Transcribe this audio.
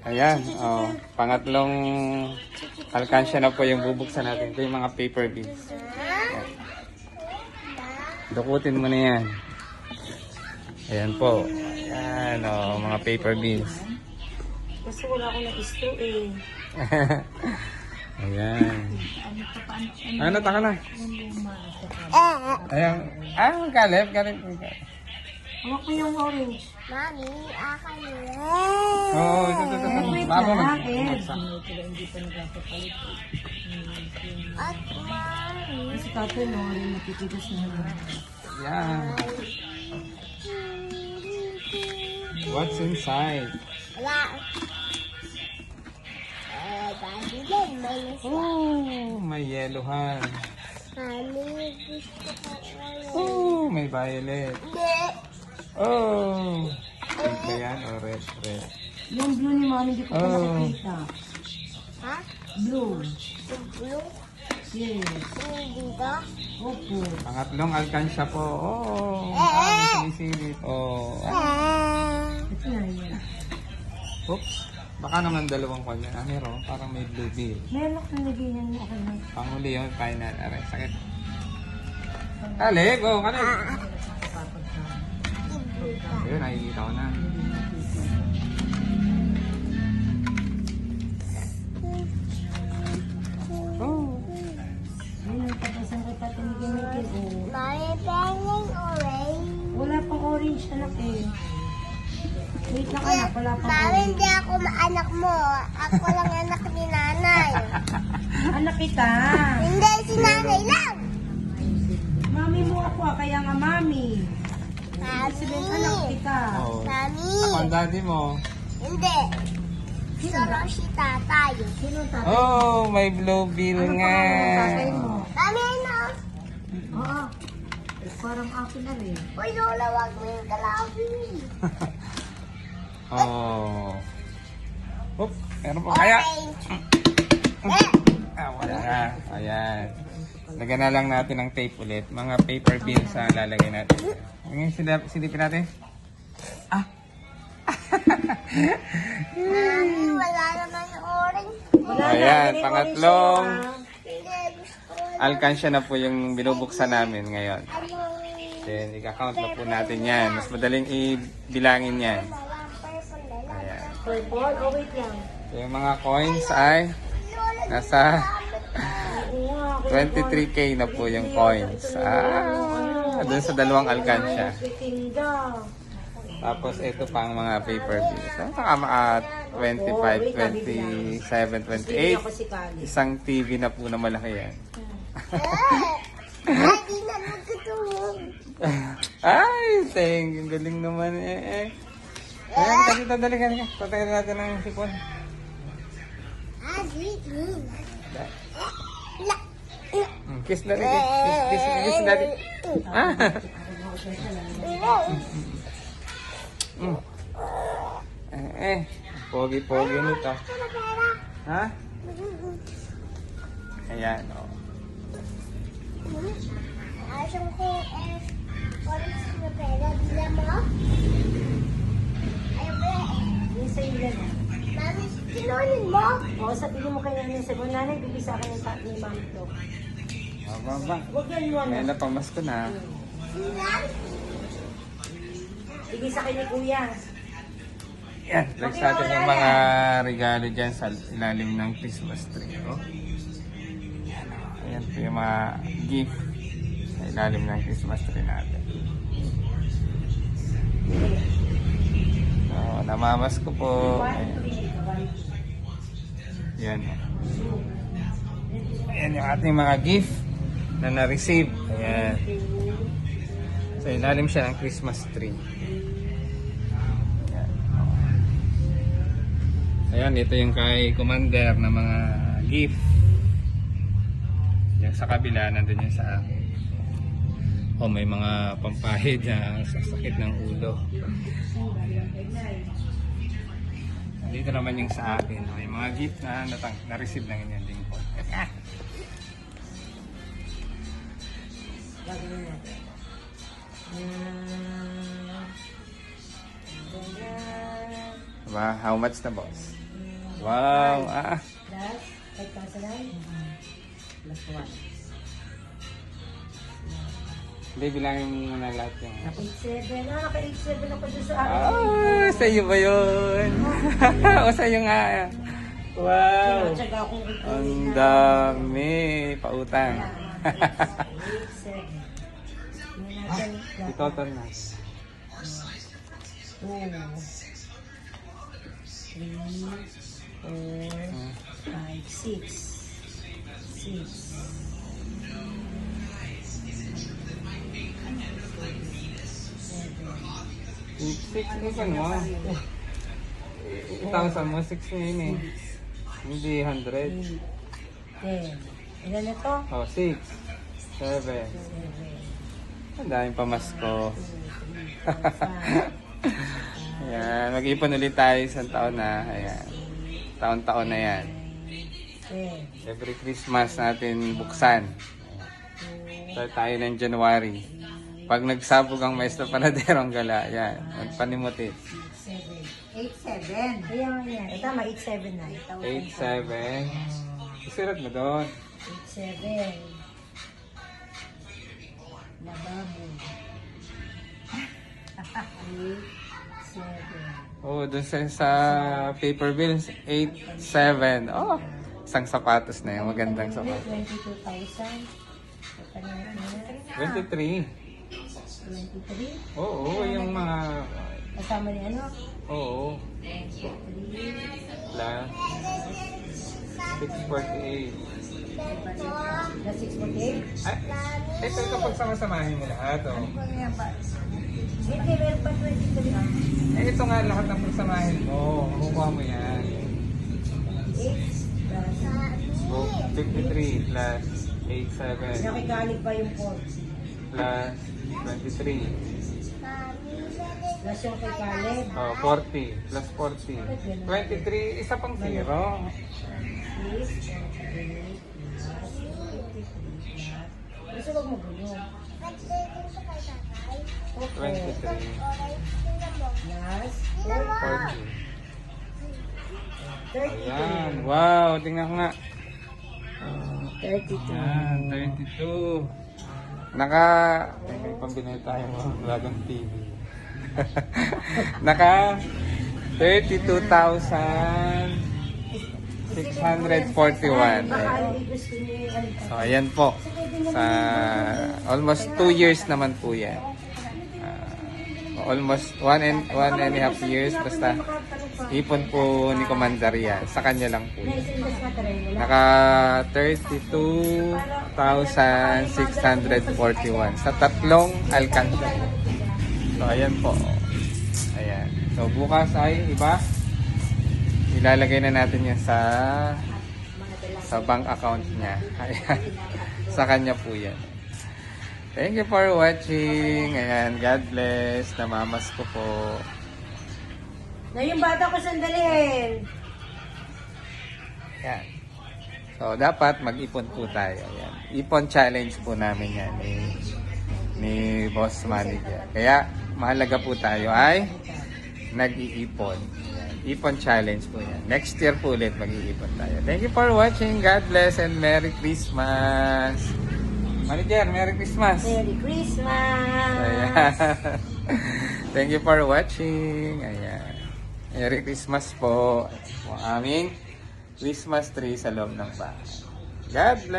Ayan, oh, pangatlong alkansya na po yung bubuksan natin. Ito yung mga paper beads. Ayan. Dukutin mo na yan. Ayan po. Ayan, oh, mga paper beads. Kasi wala akong na-straw eh. Ayan. Ano, taka na. Ayan. Kalip. Hawak ko yung orange. Mami, akan nila. Oo, ito. Wait Bago lang, mag-buksan. Hindi pa nagpapalit. At mami. Kasi tatay no, rin matitigas na naman. Ayan. What's inside? Wala. Dahil din, may nasa. Oh, may yellowhan. Mami, gusto ko ngayon. Oh, may violet. Hindi. Oh. Pink ba yan? O red. Yung blue ni mami, hindi ko pa Oh. nakikita. Ha? Blue. Yung blue? Yes. Yung dito? Opo. Pangatlong alkansya po. Oh, parang sinisilip. Oh. Ito na yan. Oops. Baka naman dalawang kanya. Meron. Parang may blue bill. Meron ako nilagay niyan. Okay lang. Panghuli yun. Final. Aray, sakit. Kalik. Oh, kalik. Ayun, nakikita ko na. Oh. Ayun, nagpapasan ko tatinigin. Oh. Mami, pengeng orange. Wala pang orange anak eh. Wait lang anak, wala pang Mami, orange. hindi ako anak mo. Ako lang anak ni nanay. Anak kita. Hindi, si nanay lang. Mami mo ako kaya nga mami. Mami. Sabihin anak kita. Oh. Mami. Ako ang daddy mo. Hindi. Solo si tatay. Sino ang tatay? Oh, may blue bill Ano nga. pangalan ng tatay mo? Mami, ano? Oo. Parang akin na rin. Uy, Lola, wag mo yung kalabi. Oh. Oop, meron pa kaya? Orange. Eh, Wala na. Ayan. Lagyan na lang natin ng tape ulit. Mga paper beans ang lalagay natin. Ngayon silipin natin. Mami, wala naman yung orange. Ayan, pangatlong Hindi, gusto ko. alkansya na po yung binubuksan namin ngayon. Ano? Then, ika-count na po natin yan. Mas madaling ibilangin yan. Walang purple na lang. Ayan. Purple? Oh, wait lang. So, yung mga coins ay nasa Oo nga. 23k na po yung coins. Doon sa dalawang alkansya. Titinda. Tapos ito pang mga paper bills. At 25, 27, 28. Ako si Kali. Isang TV na po na malaki yan. Ay, di na magtutulog. Ay, thank you. Galing naman eh. Ayan, kasi dali ka. Patayin natin ang sipon. Ah, di. Kiss na rin. Kiss na rin. Pogi-pogi nito. Ha? Ayan, oh. Asyong ko orange na pera. Bila mo? Ayaw ba Yung sa iyo yan. Mami, kinunin mo? Oo, sabihin mo kay nanay sa nanay, bibig sa akin ni mami to. Mababa. Huwag yan mo Ngayon ano. na pamasko na. Sinan? Bibig sa akin ni kuya. Yan, lagay natin yung mga regalo dyan sa ilalim ng Christmas tree. Oh. Yan, oh. Ayan po yung mga gift sa ilalim ng Christmas tree natin. So, namamas ko po. Ayan. Ayan yung ating mga gift na na-receive. Ayan. Sa ilalim siya ng Christmas tree. Ayan, ito yung kay Commander na mga gift. Yan sa kabila, nandun yung sa akin. Oh, may mga pampahid na sasakit ng ulo. Dito naman yung sa akin. May mga gift na na-receive ng inyong lingkod. Diba? How much na, boss? Wow. Plus 5,000. Plus 1. Hindi, bilangin mo muna lahat yung... Naka-87. Naka-87 ako dyan sa akin. Sa iyo ba yun? O sa iyo nga. Wow. Pinatsaga akong Ang dami. Pautang. 87. May natin. Itotal na. 2, 3, 4, 5, 6. 6 isan mo. 1,000 mo, 6 ngayon eh. Hindi 100. 10. Ilan na to? Oh, 6, 7. Ang daming pamasko. Ayan, mag-ipon ulit tayo isang taon na. Ayan. Taon-taon na yan. 10. Every Christmas natin buksan. Start tayo ng January. Pag nagsabog ang maestro panadero ang gala, yan. Magpanimutit. 87. Kaya nga yan. Tama, 87 na. 8-7. Isulat mo doon. 87. Lababo. 8, 7. Oh, doon sa paper bills, 8-7. Oh, isang sapatos na yun. Magandang sapatos. 22,000. 23. 23. Oo, yung mga... Kasama ni ano? Oo. 23. Plus 648. Na 648. Ay, ito kapag sama-samahin mo lahat, oh. Hindi, meron pa 23. Eh, ito nga lahat ng pagsamahin mo. Makukuha mo yan. 8 So, 53 plus 87 Nakikalig pa yung 40. plus 23. Plus yung kay Caleb. Oh, 40 plus 40. 23, isa pang zero. 6, 8, 53. Gusto wag mo gulo. 23 Plus 40. 32. Ayan. Wow, tingnan ko nga. 32. Ayan, 32. May pambinay tayo mo. Bagong TV. Naka 32,641. Baka gusto niya. So, ayan po. Sa almost 2 years naman po yan. Almost one and a half years. Basta ipon po ni Commander yan. Sa kanya lang po yan. Naka 32,641 sa tatlong alkansya. So, ayan po. Ayan. So, bukas ay iba. Ilalagay na natin yan sa bank account niya. Ayan. Sa kanya po yan. Thank you for watching. Ayan. God bless. Namamas ko po. Na yung bata ko sandalihin. Ayan. So, dapat mag-ipon po tayo. Ayan. Ipon challenge po namin yan ni Boss Manager. Kaya, mahalaga po tayo ay nag-iipon. Ayan. Ipon challenge po yan. Next year po ulit mag-iipon tayo. Thank you for watching. God bless and Merry Christmas. Manager, Merry Christmas. Merry Christmas. Ayan. Thank you for watching. Ayan. Merry Christmas po. Ang aming Christmas tree sa loob ng bahay. God bless.